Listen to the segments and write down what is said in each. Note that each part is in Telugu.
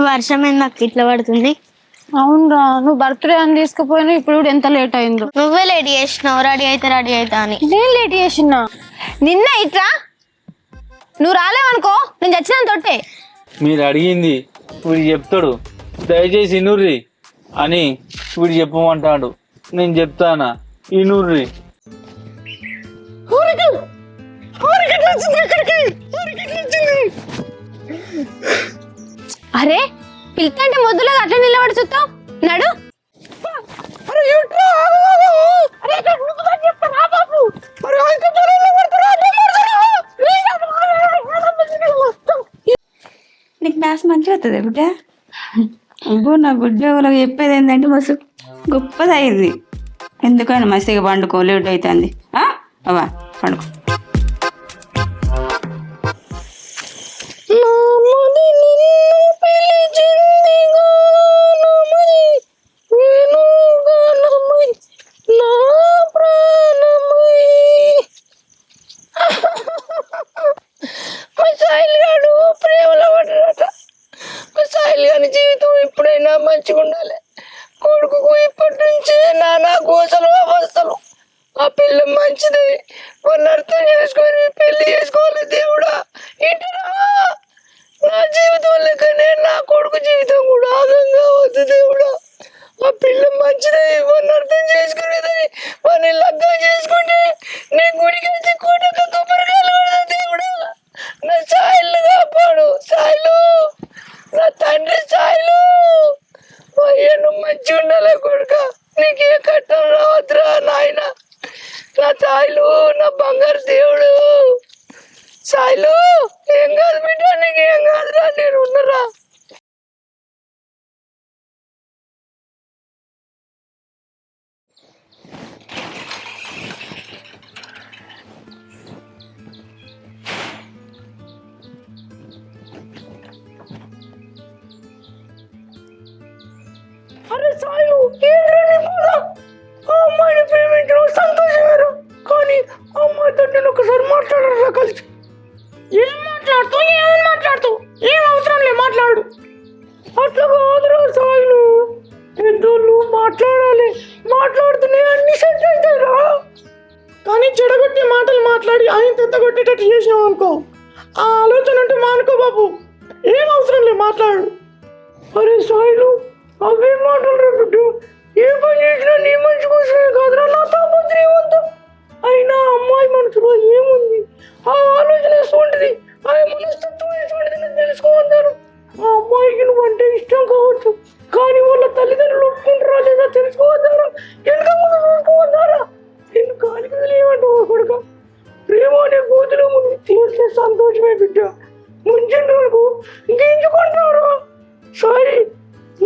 వర్షం నాకు ఇట్లా పడుతుంది. అవునరా, నువ్వు బర్త్డే అని తీసుకుపోయినా ఇప్పుడు కూడా ఎంత లేట్ అయిందో. నువ్వే లేట్ చేసినావు, రెడీ అవుతా అని. నేను లేట్ చేసినా నిన్న ఇట్లా నువ్వు రాలేవనుకో నేను చచ్చిన తొట్టే. మీరు అడిగింది వీడు చెప్తాడు, దయచేసి ఇనుర్రి అని వీడు చెప్పమంటాడు. నేను చెప్తానా ఇనుర్రి. అరే పిలుతుంటే మొద్దులాగా అట్లా నిలబడి చూస్తావు నడు. నీకు డాన్స్ మంచిగా అవుతుంది బిడ్డ. అబ్బో నా బిడ్డ వాళ్ళకి చెప్పేది ఏంటంటే మస్తు గొప్పది అయింది. ఎందుకని మస్తుగా పండుకో, లేట్ అవుతుంది. అవా పండుకో. ప్రేమలో పడ్డాట. సాయిల్ గారి జీవితం ఎప్పుడైనా మంచిగా ఉండాలి. కొడుకు ఇప్పటి నుంచే నానా గోసలు అవస్థలు. ఆ పిల్ల మంచిది, కొన్ని అర్థం చేసుకొని పెళ్లి చేసుకోవాలి. దేవుడా ఇంటరా, నా జీవితం లెక్కనే నా కొడుకు జీవితం కూడా ఆగంగా వద్దు. దేవుడా ఆ పిల్ల మంచిది, కొన్ని అర్థం చేసుకునేది, కొన్ని లగ్గం చేసుకుంటే నేను గుడికి వచ్చి కోటక కొబ్బరికాయలు కూడా. దేవుడా నా సాయిలు కాపాడు. సాయిలు, నా తండ్రి సాయిలు, అయ్యను మంచిగా ఉండాలి కొడుక. నీకే కట్టం రావద్దురా నాయన. నా సాయిలు, నా బంగారు దేవుడు. సాయిలు ఏం కాదు బిడ్డ, నీకు ఏం కాదురా, నేను ఉన్నరా. అరే సాయిలు, ఏంద్రా నీ బాధ? ఆ అమ్మాయిని ప్రేమించడం సంతోషమేరా, కానీ ఆ అమ్మాయితో నేను ఒకసారి మాట్లాడరా కలిసి. ఏం మాట్లాడుతావు, ఏమని మాట్లాడుతావు? ఏం అవసరం లే, మాట్లాడు. అట్లా కాదురా సాయిలు, పెద్దోళ్ళు మాట్లాడాలి. మాట్లాడుతూనే అన్ని సెట్ అవుతాయిరా. కానీ చెడగొట్టే మాటలు మాట్లాడి ఆయన తెత్తగొట్టేటట్టు చేసావు అనుకో, ఆ ఆలోచన అంటే మానుకో బాబు. ఏం అవసరం లే, మాట్లాడు. అరే సాయిలు, అవే మాటలు రేపు ఏ పని చేసినా నీ మంచి కోసమే కాదురా, నా తాపత్రయవంతం. అయినా అమ్మాయి మనసులో ఏముంది, ఆ ఆలోచన వేసుకుంటుంది, ఆ మనస్తత్వం వేసుకుంటుంది నేను తెలుసుకోవద్దాను. ఆ అమ్మాయికి నువ్వంటే ఇష్టం కావచ్చు, కానీ వాళ్ళ తల్లిదండ్రులు ఒప్పుకుంటారా లేదా తెలుసుకోవద్దారా, వెనక ముందు చూసుకోవద్దారా. నేను కాలికి తెలియమంటావు కొడుక. ప్రేమ అనే గోతులో ముందు తీస్తే సంతోషమే బిడ్డ. ముంచెందుకు గింజుకుంటారా. సారీ,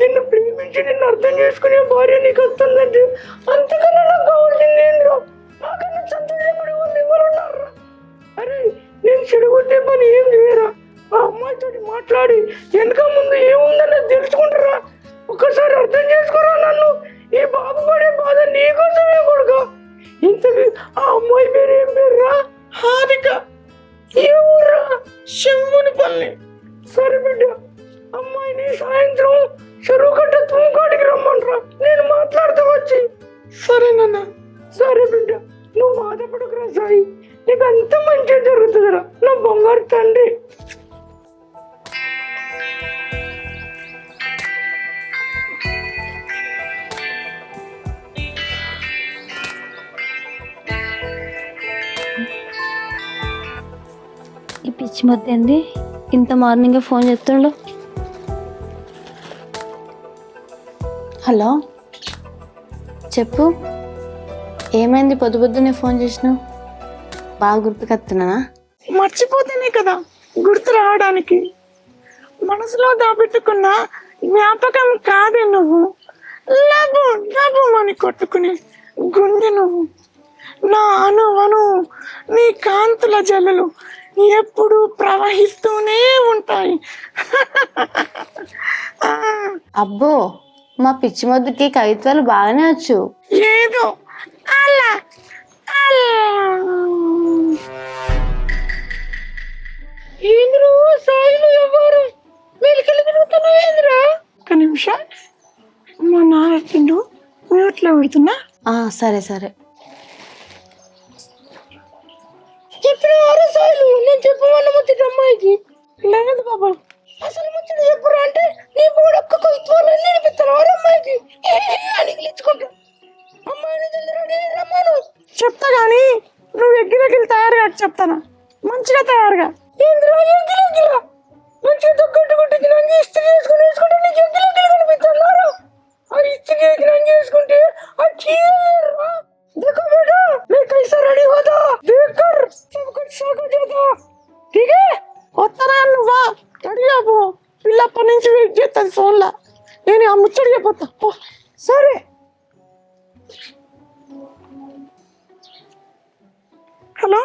నిన్ను ప్రేమించి నిన్ను అర్థం చేసుకునే భార్య నీకు వస్తుందంటే అంతకన్నా నాకు కావాల్సింది ఏంద్రా. నాకన్నా సంతోషపడే వాళ్ళు ఎవరున్నారా? అరే నేను చెడగొట్టే పని ఏం చేయరా. ఆ అమ్మాయితో మాట్లాడి వెనక ముందు ఏముందన్నది తెలుసుకుంటారా. ఒక్కసారి అర్థం చేసుకోరా నన్ను. ఈ బాబు పడే బాధ నీకోసమే కొడుక. ఇంతకి ఆ అమ్మాయి పేరు ఏం పేరురా? హారిక. ఏ ఊర్రా? శంభునిపల్లి. సరే బిడ్డ, అమ్మాయిని సాయంత్రం చెరువు కట్ట తూముకాడికి రమ్మనరా, నేను మాట్లాడుతూ వచ్చి. సరేనన్నా. సరే బిడ్డ, నువ్వు బాధపడకురా సాయి, నీకు అంత మంచిగా జరుగుతుందిరా నా బంగారు తండ్రి. ఈ పిచ్చి మొత్తం ఏంది ఇంత మార్నింగ్ ఫోన్ చేస్తుండు? హలో చెప్పు, ఏమైంది? పొద్దు పొద్దునే ఫోన్ చేసినావు, బాగా గుర్తుకొస్తున్నానా? మర్చిపోతేనే కదా గుర్తు రావడానికి. మనసులో దాపెట్టుకున్న జ్ఞాపకం కాదే నువ్వు. లబు లబుమని కొట్టుకునే గుండె నువ్వు. నా అణువను నీ కాంతుల జలలు ఎప్పుడు ప్రవహిస్తూనే ఉంటాయి. అబ్బో, మా పిచ్చి మొద్దుకి కవిత్వాలు బాగానే వచ్చు. ఏదో అలా ఏంద్రు సాయిలు ఎవరు వెలికెళ్ళి తిరుగుతున్నావు? ఏంద్రు సరే సరే. చెప్పిన వారు సాయిలు నేను చెప్పమన్న ముచ్చట అమ్మాయికి లేదు బాబా. అసలు ముచ్చట చెప్పురా అంటే నీ కూడా ఒక్క కవిత్వాలని నేర్పిస్తాను వారు అమ్మాయికి అని గిలించుకుంటా. అమ్మాయిని జల్ది రెడీ రమ్మను చెప్తా గానీ నువ్వు ఎగ్గిలకి తయారుగా చెప్తానా మంచిగా తయారుగా. ఏంద్రా ఎగ్గిలెగ్గిలా మంచిగా తగ్గట్టు కొట్టి నంగి ఇస్త్రీ చేసుకుని వేసుకుంటే నీకు ఎగ్గిలెగ్గిలు కనిపిస్తున్నారు. ఆ ఇస్త్రీ నంగి వేసుకుంటే ఆ చీరా देखो बेटा मैं कैसा रेडी होता देख कर सब कुछ स्वागत होता ठीक है వస్తారా నువ్వా రెడీ అవ్వు. పిల్లప్పటి నుంచి వెయిట్ చేస్తాను ఫోన్లో. నేను ఆ ముచ్చడి చెప్పొస్తా. సరే హలో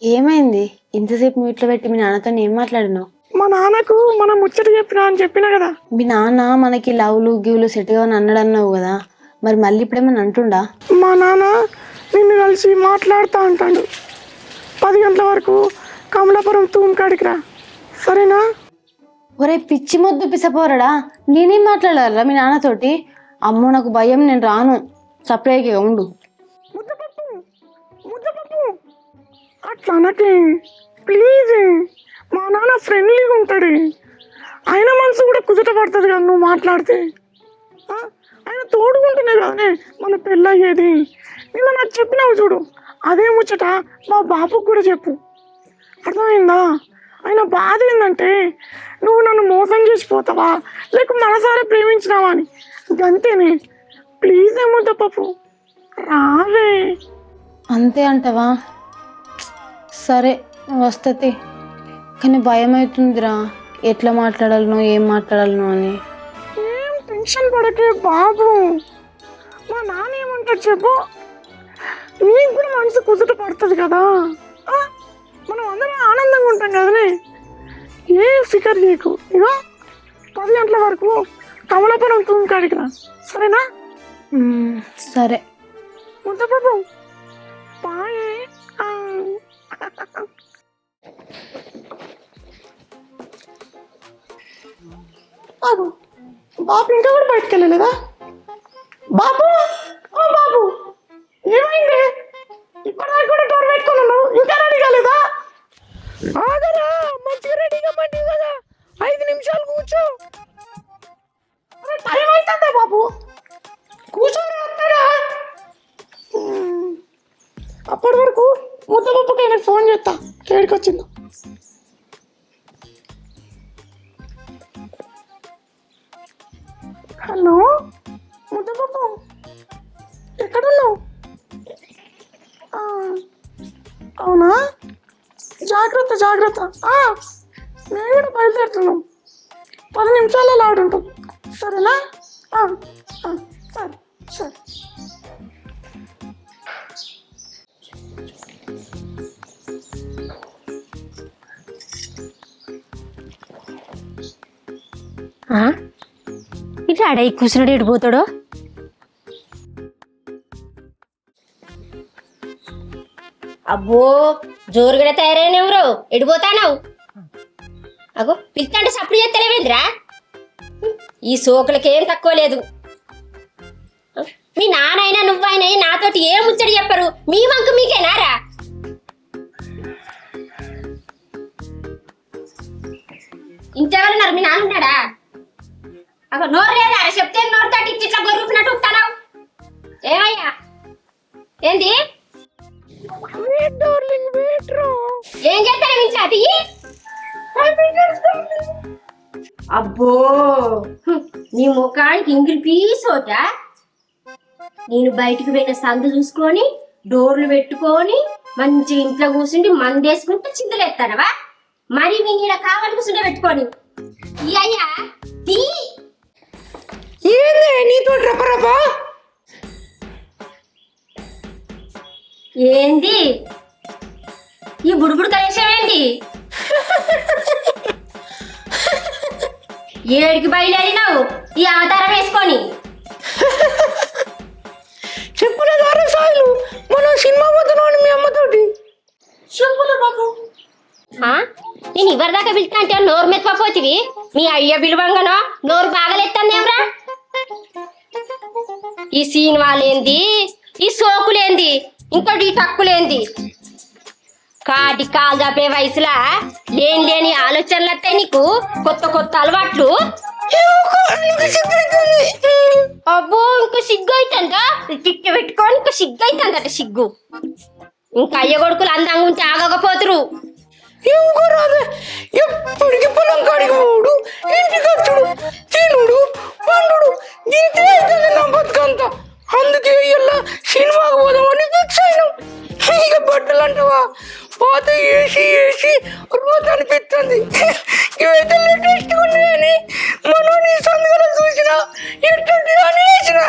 ఏమైంది ఇంతసేపు నువ్వు ఇట్లా పెట్టి మీ నాన్నతో ఏం మాట్లాడినావు? మా నాన్నకు మనం ముచ్చట చెప్పినా అని చెప్పినా కదా. మీ నాన్న మనకి లవ్లు గివ్లు సెట్ గా అన్నాడు అన్నావు కదా, మరి మళ్ళీ ఇప్పుడేమన్నా అంటుండా? మా నాన్న నిన్ను కలిసి మాట్లాడుతూ అంటాడు. 10 గంటల వరకు కమలాపురం తూమ్ కాడికి రా సరేనా? ఒరే పిచ్చి మొద్దు పిసపోరడా, నేనేం మాట్లాడాలా మీ నాన్నతోటి? అమ్మో నాకు భయం, నేను రాను. సపరేట్గా ఉండు. ముద్దపప్పు అట్లా అనకే ప్లీజ్. మా నాన్న ఫ్రెండ్లీగా ఉంటాడు. ఆయన మనసు కూడా కుదుట పడుతుంది కదా నువ్వు మాట్లాడితే. ఆయన తోడుకుంటున్నా కదనే మన పెళ్ళయ్యేది. నిన్న నాకు చెప్పినావు చూడు, అదే ముచ్చట మా బాబుకు కూడా చెప్పు. అర్థమైందా? ఆయన బాధ ఏంటంటే నువ్వు నన్ను మోసం చేసిపోతావా లేక మనసారా ప్రేమించినావా అని. గంతేనే ప్లీజ్ ఏమొద్ద పప్పు రావే. అంతే అంటవా? సరే వస్తుంది, కానీ భయం అవుతుందిరా, ఎట్లా మాట్లాడాలనో ఏం మాట్లాడాలనో అని. ఏం టెన్షన్ పడకే బాబు. మా నాన్న ఏమంటాడు చెప్పు, నీకు కూడా మనసు కుదుట పడుతుంది కదా. మనం అందరం ఆనందంగా ఉంటాం కదనే. ఏ ఫికర్ చేయకు. ఇగో 10 గంటల వరకు కమలాపురం తూమ్ కాడికి రా సరేనా? సరే ముద్దబాబు బాయ్. బాబు ఇంకా కూడా బయటకు వెళ్ళలేదా? బాబు ఓ బాబు ఏమైంది? ఇప్పటిదాకా కూడా డోర్ పెట్టుకుని ఉన్నావు, ఇంకా రెడీ కాలేదా? ఆగరా మంచిగా రెడీగా మండి కదా. 5 నిమిషాలు కూర్చో. టైం అవుతుందా బాబు? కూర్చోరా అన్నారా? అప్పటి వరకు ముద్దపప్పుకి నేను ఫోన్ చేస్తా ఏడికి వచ్చిందో. హలో ముద్దపప్పు ఎక్కడున్నావు? అవునా? జాగ్రత్త జాగ్రత్త. నేను కూడా బయలుదేరుతున్నాం. 10 నిమిషాలలో ఆడుంటాం సరేనా? సరే సరే. ఇట్లా అడవి కూర్చున్నాడు, ఎడిపోతాడు. అబ్బో జోరుగా తయారైన ఎవరు ఎడిపోతావు? అగో పిలుతాంటే సప్పుడు చేస్తలేవేంద్రా? ఈ సోకులకేం తక్కువ లేదు. మీ నానైనా నువ్వైనా నాతోటి ఏం ముచ్చడి చెప్పరు, మీ వంక మీకేనారా? ఇంకెవరున్నారు? మీ నాన్న ఉన్నాడా? అగో నోరు లేదా? చెప్తే నోరు తట్టి ఇట్లా గొర్రుకున్నట్టు ఉంటాను. ఏమయ్యా ఏంది? ఏం చేస్తాను ఇంట్లో అది? అబ్బో నీ ముఖానికి ఇంగిలి పీసోటా. నేను బయటికి పోయిన సందు చూసుకొని డోర్లు పెట్టుకొని మంచి ఇంట్లో కూర్చుండి మందేసుకుంటే చిందులేస్తానవా? మరి మీ నీడ కావాలి కూర్చుంటే పెట్టుకొని ఈ అయ్యా తీ. ఏంది నీతో రపరపా? ఏంది ఈ బుడుబుడు కలిసేవేంటి? ఏడికి బయలుదేరినావు ఈ అవతారం వేసుకొని? చెప్పుల ద్వారా సాయిలు మనం సినిమా పోతున్నాం మీ అమ్మతోటి. చెప్పులే బాబు. నేను ఇవరిదాకా పిలుస్తా అంటే నోరు మెత్తపోతివి. మీ అయ్య పిలువంగానో నోరు బాగలెత్తాందేమ్రా? ఈ సినిమాలేంది ఈ సోకులేంది ఇంకోటి ఈ టక్కులేంది కాటి కాలు తప్పే వయసులా లేని ఆలోచనలు వస్తాయి నీకు కొత్త కొత్త అలవాట్లు అబ్బో ఇంకో సిగ్గు అవుతుందా తిట్టి పెట్టుకొని ఇంకో సిగ్గు అవుతుందట సిగ్గు ఇంకా అయ్య కొడుకులు అందంగా ఉంటే ఆగకపోతురు రాదే ఎప్పటికి పొలం కాడికి పోడు ఇంటికి వచ్చుడు తినుడు పండుడు ఇంతే అవుతుంది నా బతుకంతా. అందుకే ఇలా సినిమాకు పోదామని ఫిక్స్ అయినాం. ఇక బట్టలు అంటావా పాత వేసి రోజు అనిపిస్తుంది. ఇవైతే లేటెస్ట్ ఉన్నాయని మనం నీ సందులో చూసినా ఎట్టుంది అని వేసిన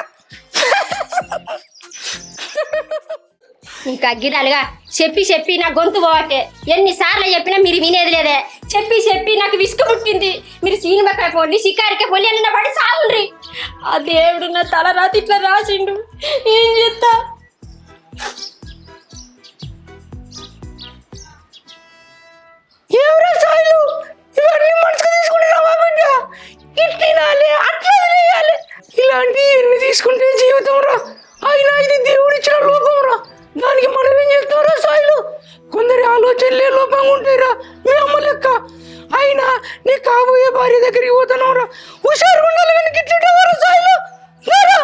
ఇంకా గిరాలుగా చెప్పి నా గొంతు పోవట్టే ఎన్నిసార్లు చెప్పినా మీరు వినేది లేదే. చెప్పి నాకు విసుగు పుట్టింది. మీరు సినిమాకి పోండి షికారికే పోలి అన్న పడి సాగుండ్రి. ఆ దేవుడు నా తల రాతి ఇట్లా రాసిండు ఏం చేస్తా. ఎవరో సాయిలు ఇవన్నీ మనసుకు తీసుకుంటున్నావా బిడ్డ? ఇట్లా తినాలి అట్లా తినేయాలి ఇలాంటి ఎన్ని తీసుకుంటే జీవితం రా. అయినా ఇది దేవుడిచ్చిన లోపం రా. దానికి మనం ఏం చేస్తారా సాయిలు? కొందరి ఆలోచనలే లోపంగా ఉంటాయిరా మీ అమ్మ లెక్క. అయినా నీ కాబోయే భార్య దగ్గరికి పోతున్నావు రా. హుషారు ఉండాలి కానీ గిట్లెట్లవారా సాయిలు లేరా?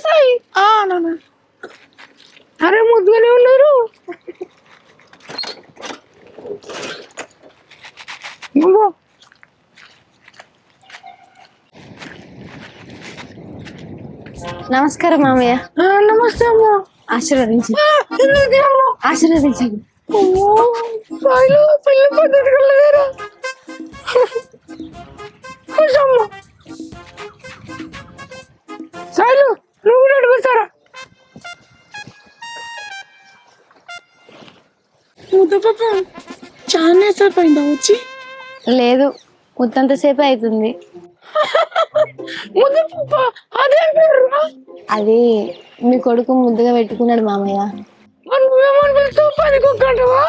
సాయి అరే ముద్దుగానే ఉన్నారు. నమస్కారం మామయ్య. నమస్తే అమ్మా. ఆశీర్వదించండి. ఆశీర్వదించండి. సాయిలు పెళ్లి పద్ధతి లేరా? కూర్చోమ్మా. సాయిలు నువ్వు కూడా అడుగుతారా? ముద్ద పాప చాలా సేపు అయిందా వచ్చి? లేదు, ముద్దంతసేపు అవుతుంది. ముద్ద పాప అదే పేరు. అది మీ కొడుకు ముద్దుగా పెట్టుకున్నాడు మామయ్య. నువ్వేమని పిలుస్తావు? పని కుక్కంటావా?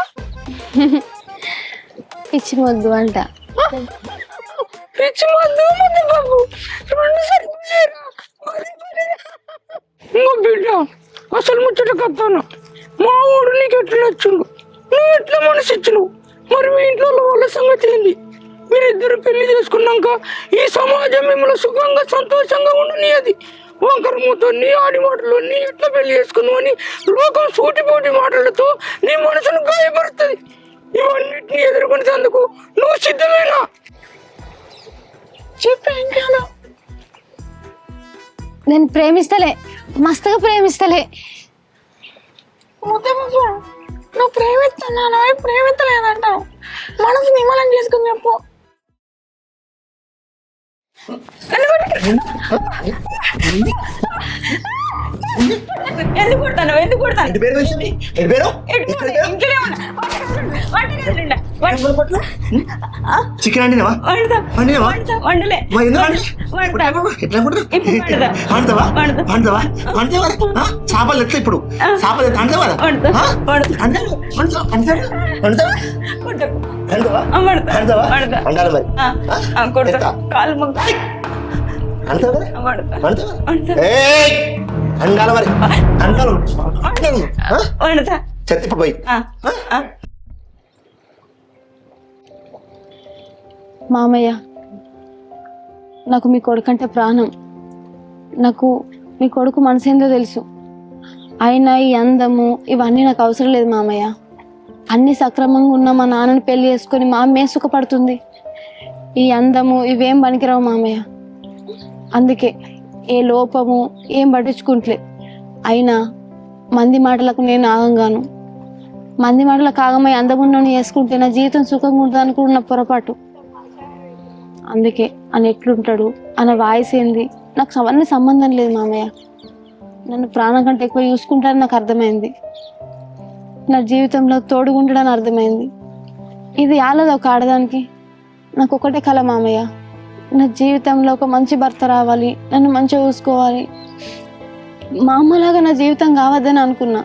పిచ్చి ముద్దు అంట. పిచ్చి ముద్దు ముద్ద బాబు రెండు సరిపోయారా? ఇంకో బిడ్డ అసలు ముచ్చట కప్తాను. మా ఊడు నీకు ఎట్లా నచ్చుండు, నువ్వు ఎట్లా మనసు ఇచ్చినావు. మరి మీ ఇంట్లో వాళ్ళ సంగతి ఏంది? మీరిద్దరు పెళ్లి చేసుకున్నాక ఈ సమాజం మిమ్మల్ని సుఖంగా సంతోషంగా ఉండనియది. వంకర మూతో నీ ఆడి మాటలు నీ ఎట్లా పెళ్లి చేసుకున్నావు అని లోకం సూటిపోటి మాటలతో నీ మనసును గాయపడుతుంది. ఇవన్నిటిని ఎదుర్కొనేందుకు నువ్వు సిద్ధమేనా? చెప్పాను. నేను ప్రేమిస్తలే, మస్తుగా ప్రేమిస్తలే. నువ్వు ప్రేమిస్తున్నాను ప్రేమిస్తలేదంటావు. మనసు నిమ్మలం చేసుకుని చెప్పు. ఎందుకు కొడతాను చికెన్ అండినవా? వండలే చేపలు ఎట్లా ఇప్పుడు? చేపలు అండాలి మరి చెత్తిప్పుడు పోయి. మామయ్య, నాకు మీ కొడుకు అంటే ప్రాణం. నాకు మీ కొడుకు మనసేందో తెలుసు. అయినా ఈ అందము ఇవన్నీ నాకు అవసరం లేదు మామయ్య. అన్ని సక్రమంగా ఉన్న మా నాన్నని పెళ్లి చేసుకొని మా అమ్మే సుఖపడుతుంది. ఈ అందము ఇవేం పనికిరావు మామయ్య. అందుకే ఏ లోపము ఏం పట్టించుకుంటలే. అయినా మంది మాటలకు నేను ఆగంగాను. మంది మాటలకు ఆగమై అందమున్నని చేసుకుంటే నా జీవితం సుఖంగా ఉంటుంది అనుకున్న పొరపాటు. అందుకే అని ఎట్లుంటాడు అన్న వాయిస్ ఏంది నాకు అవన్నీ సంబంధం లేదు మామయ్య. నన్ను ప్రాణం కంటే ఎక్కువ చూసుకుంటారని నాకు అర్థమైంది. నా జీవితంలో తోడుగుండడని అర్థమైంది. ఇది ఆలదు ఒక ఆడదానికి. నాకు ఒకటే కల మామయ్య, నా జీవితంలో ఒక మంచి భర్త రావాలి, నన్ను మంచిగా చూసుకోవాలి. మా అమ్మలాగా నా జీవితం కావద్దని అనుకున్నా.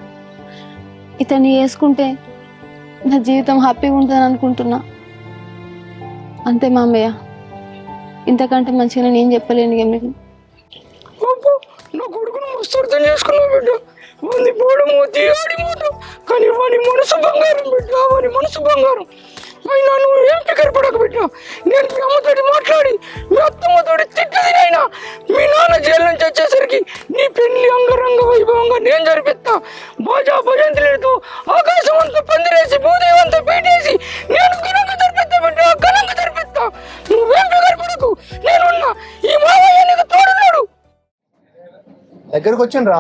ఇతన్ని వేసుకుంటే నా జీవితం హ్యాపీగా ఉంటుందని అనుకుంటున్నా. అంతే మామయ్య, ఇంతకంటే మంచిగా నేను ఏం చెప్పలేను ఇక మీకు. అబ్బో, నా కొడుకును మస్తు అర్థం చేసుకున్నావు బిడ్డ. వాడిని పోవడము తీయడము, కానీ వాని మనసు బంగారం బిడ్డ, వాని మనసు బంగారం. అయినా నువ్వు ఏం ఫికర్ పడక బిడ్డ. నేను మీ అమ్మతోటి మాట్లాడి మీ అత్తమ్మతోటి తిట్టదినైనా మీ నాన్న జైలు నుంచి వచ్చేసరికి నీ పెళ్లి అంగరంగ వైభవంగా నేను జరిపిస్తా. బాజా భజంతులతో ఆకాశం అంతా పందిరేసి భూదేవంతా పీటేసి నేను ఘనంగా జరిపిస్తా బిడ్డ, ఘనంగా జరిపిస్తా. నువ్వేం ఫికర్ పడకు, నేనున్నా. ఈ మావయ్య నీకు తోడున్నాడు. దగ్గరకు వచ్చిండ్రా.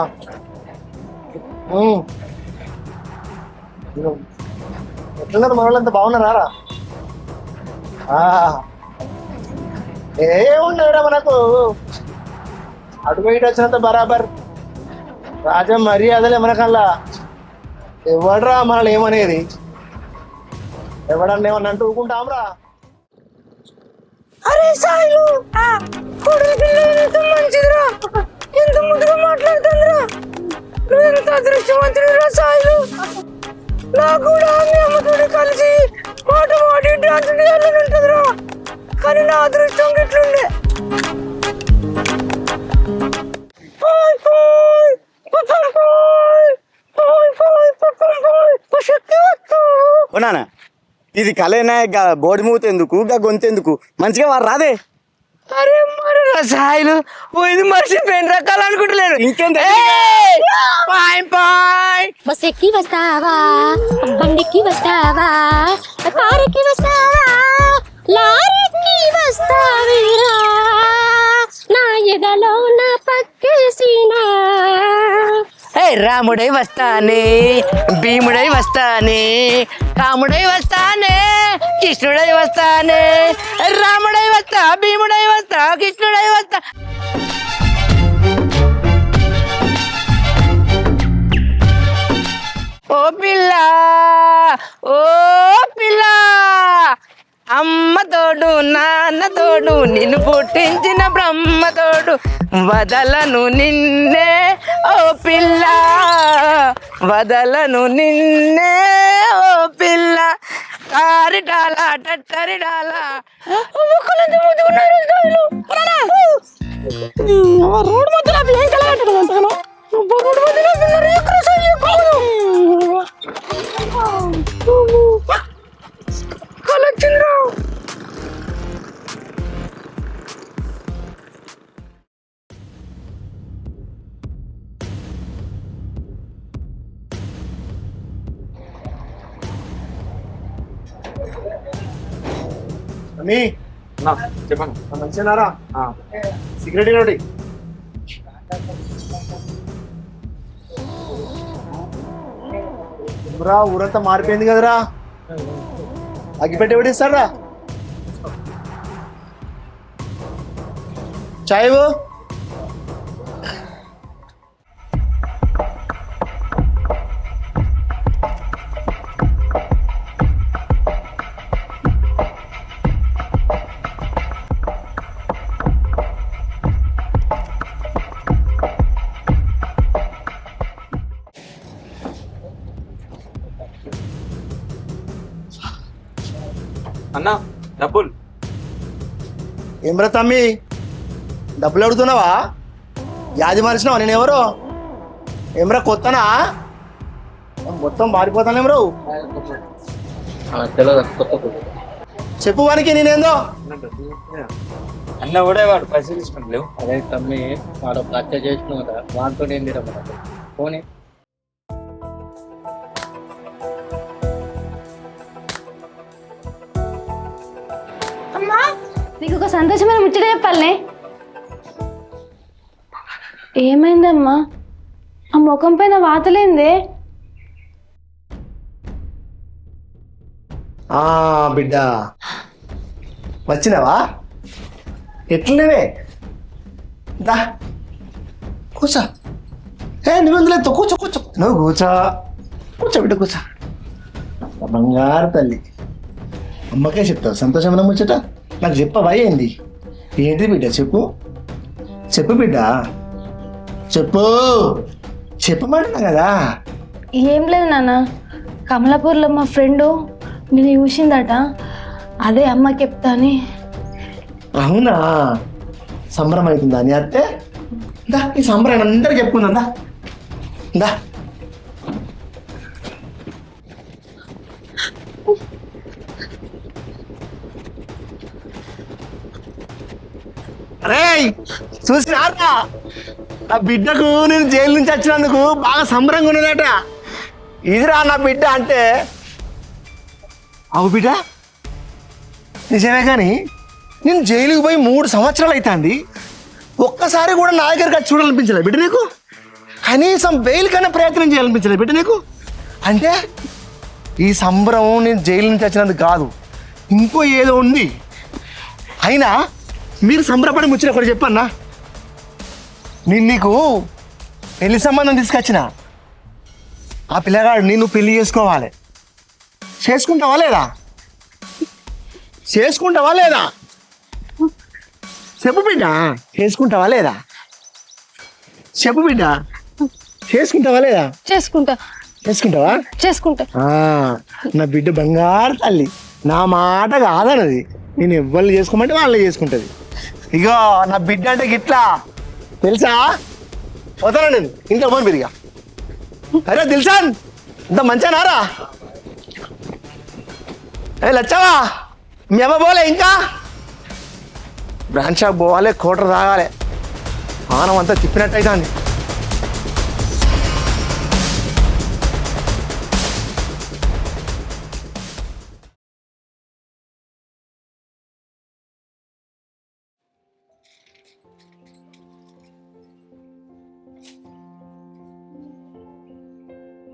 ఎట్లున్నారు మన వాళ్ళంతా బాగున్నారా? ఏమున్నారా మనకు అటు బయట వచ్చినంత బరాబర్. రాజా మర్యాదలే మనకల్లా. ఎవడరా మనల్ని ఏమనేది? ఎవడన్నా ఏమన్నా అంటూ ఊరుకుంటాంరా? అరే సాయిలు, కొడుకు మంచిదిరా, ఎంత ముద్దుగా మాట్లాడుతుందిరా. నువ్వు ఎంత అదృష్టవంతుడిరా సాయిలు. నాకు కూడా మీ అమ్మతో కలిసి పాట పాడి డాన్స్ చేయాలని ఉంటుందిరా, కానీ నా అదృష్టం గిట్లుండే. నాన్న ఇది కలేనా బోడి మూత ఎందుకు గా గొంతెందుకు మంచిగా వారు రాదే. అరే మరి సాయిలు ఇది మర్చిపోయిన రకాలు అనుకుంటలేరు. ఇంకేం బస్ ఎక్కి వస్తావా, బండికి వస్తావా, కారుకి వస్తావా, లారీకి వస్తావిరా, నా ఎదలో నా పక్కేసినా. రాముడై వస్తానే, భీముడై వస్తానే, రాముడై వస్తానే, కృష్ణుడై వస్తానే, రాముడై వస్తా, భీముడై వస్తా, కృష్ణుడై వస్తా. ఓ పిల్ల, ఓ పిల్ల, అమ్మ తోడు నాన్న తోడు నిన్ను పుట్టించిన బ్రహ్మ తోడు, వదలను నిన్నే ఓ పిల్ల, వదలను నిన్నే ఓ పిల్ల. టారిడాలా టట్టరిడాలా రోడ్డు మధ్యలో ఏం కలగట్టడం రోడ్డు మధ్యలో కలొచ్చిందిరా. చెప్పండి మంచిగా సిగరెట్ ఒకటి ఊరంతా మారిపోయింది కదరా. అగ్గిపెట్టి ఎవడిస్తారా? చాయ్ అన్నా డబ్బులు. ఏమ్రా తమ్మి, డబ్బులు అడుగుతున్నావా? యాది మరిచినావా? నేను ఎవరు? ఏమ్రా కొత్తనా? మొత్తం మారిపోతానేమ్రా. చెప్పు వానికి నేనేందో. అన్న కూడా వాడు పైసలు తీసుకుంటలేవు. అదే తమ్మి వాడు హత్య చేసిన వాటితో ఏంది మనకు పోనీ. నీకు ఒక సంతోషమైన ముచ్చట చెప్పాలనే. ఏమైందమ్మా? ఆ ముఖం పైన వాతలేందే? బిడ్డ వచ్చినావా? ఎట్లనేవే దా కూర్చో. నువ్వు ఎందులో కూర్చో కూర్చో. నువ్వు కూర్చో కూర్చో బిడ్డ కూర్చో. బంగారు తల్లి. అమ్మకే చెప్తావు సంతోషమైన ముచ్చట, నాకు చెప్పవా ఏంది? ఏంటి బిడ్డ చెప్పు, చెప్పు బిడ్డ, చెప్పు, చెప్పమంటున్నా కదా. ఏం లేదు నాన్న, కమలాపూర్లో మా ఫ్రెండు నేను చూసిందట, అదే అమ్మకి చెప్తా అని. అవునా, సంబరం అవుతుందా నీ అత్తే? దా ఈ సంబరాన్ని అందరికి చెప్పుకుందాం దా దా. అరే చూసినారా, నా బిడ్డకు నేను జైలు నుంచి వచ్చినందుకు బాగా సంబరంగా ఉన్నదట. ఇదిరా నా బిడ్డ అంటే. అవు బిడ్డ నిజమే, కానీ నేను జైలుకి పోయి 3 సంవత్సరాలు అవుతుంది, ఒక్కసారి కూడా నా దగ్గరికి వచ్చి చూడాలనిపించలే బిడ్డ నీకు? కనీసం బెయిల్ కన్నా ప్రయత్నం చేయాలనిపించలే బిడ్డ నీకు? అంటే ఈ సంబరం నేను జైలు నుంచి వచ్చినందుకు కాదు, ఇంకో ఏదో ఉంది. అయినా మీరు సంబరపడి ముచ్చిన ఒకటి చెప్పన్నా, నేను నీకు పెళ్లి సంబంధం తీసుకొచ్చిన. ఆ పిల్లగాడు నేను పెళ్లి చేసుకోవాలి. చేసుకుంటావా లేదా? చేసుకుంటావా లేదా? చెప్పు బిడ్డ, చేసుకుంటావా లేదా? చెప్పు బిడ్డ, చేసుకుంటావా లేదా? చేసుకుంటా. చేసుకుంటావా? చేసుకుంటా. నా బిడ్డ బంగారు తల్లి, నా మాట కాదన్నది. నేను ఎవరు చేసుకోమంటే వాళ్ళే చేసుకుంటుంది. ఇగో నా బిడ్డ అంటే గిట్లా తెలుసా? పోతానా నేను ఇంట్లో పోను బిరిగా. అరే దిల్సాన్, ఇంత మంచిగానారా? లచ్చావా, మీ అమ్మ పోలే ఇంకా? బ్రాంచ్ షాప్ పోవాలి, కోటర్ తాగాలి, ఆనం అంతా తిప్పినట్టు అవుతుంది.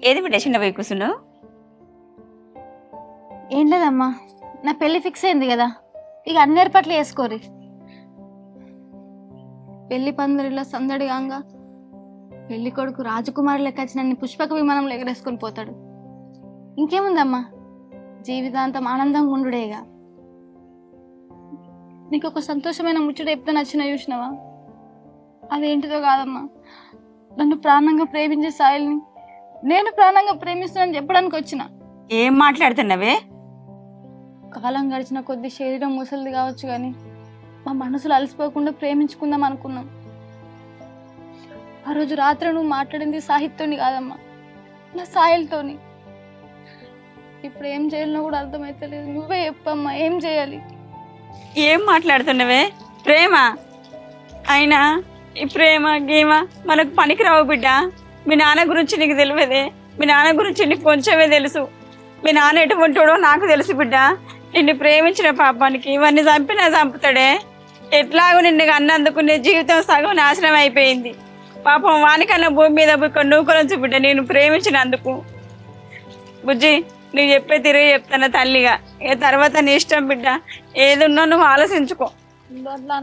ఏది బిడ్డ చిన్న పోయి కూర్చున్నావు? ఏం లేదమ్మా, నా పెళ్ళి ఫిక్స్ అయింది కదా, ఇక అన్ని ఏర్పాట్లు చేసుకోరి. పెళ్లి పందిరిలో సందడిగా పెళ్లి కొడుకు రాజకుమారి లెక్క వచ్చి నన్ను పుష్పక విమానంలో ఎగరేసుకొని పోతాడు. ఇంకేముందమ్మా, జీవితాంతం ఆనందంగా ఉండుడేగా. నీకు ఒక సంతోషమైన ముచ్చట చెప్తే నచ్చిన చూసినావా? అదేంటిదో కాదమ్మా, నన్ను ప్రాణంగా ప్రేమించే సాయిల్ని నేను ప్రాణంగా ప్రేమిస్తున్నాను చెప్పడానికి వచ్చిన. ఏం మాట్లాడుతున్నావే? కాలం గడిచిన కొద్ది శరీరం ముసలిది కావచ్చు, కానీ మా మనసులు అలసిపోకుండా ప్రేమించుకుందాం అనుకున్నాం. ఆ రోజు రాత్రి నువ్వు మాట్లాడింది సాహిత్యతోని కాదమ్మా, నా సాయిల్తోని. ఇప్పుడు ఏం చేయాలనో కూడా అర్థమైతలేదు. నువ్వే చెప్పమ్మా, ఏం చేయాలి? ఏం మాట్లాడుతున్నావే? ప్రేమ అయినా ఈ ప్రేమ గేమ మనకు పనికిరావు బిడ్డ. మీ నాన్న గురించి నీకు తెలియదే, మీ నాన్న గురించి నీకు కొంచెమే తెలుసు. మీ నాన్న ఎటువంటివాడో నాకు తెలుసు బిడ్డ. నిన్ను ప్రేమించిన పాపానికి ఇవన్నీ చంపినా చంపుతాడే. ఎట్లాగో నిన్ను అన్నందుకు నీ జీవితం సగం నాశనం అయిపోయింది. పాపం వానికన్నా భూమి మీద నూకరించి బిడ్డ నేను ప్రేమించినందుకు. బుజ్జి, నువ్వు చెప్పే తిరిగి చెప్తాను తల్లిగా. తర్వాత నీ ఇష్టం బిడ్డ, ఏది ఉన్నా నువ్వు ఆలోచించుకో. అట్లా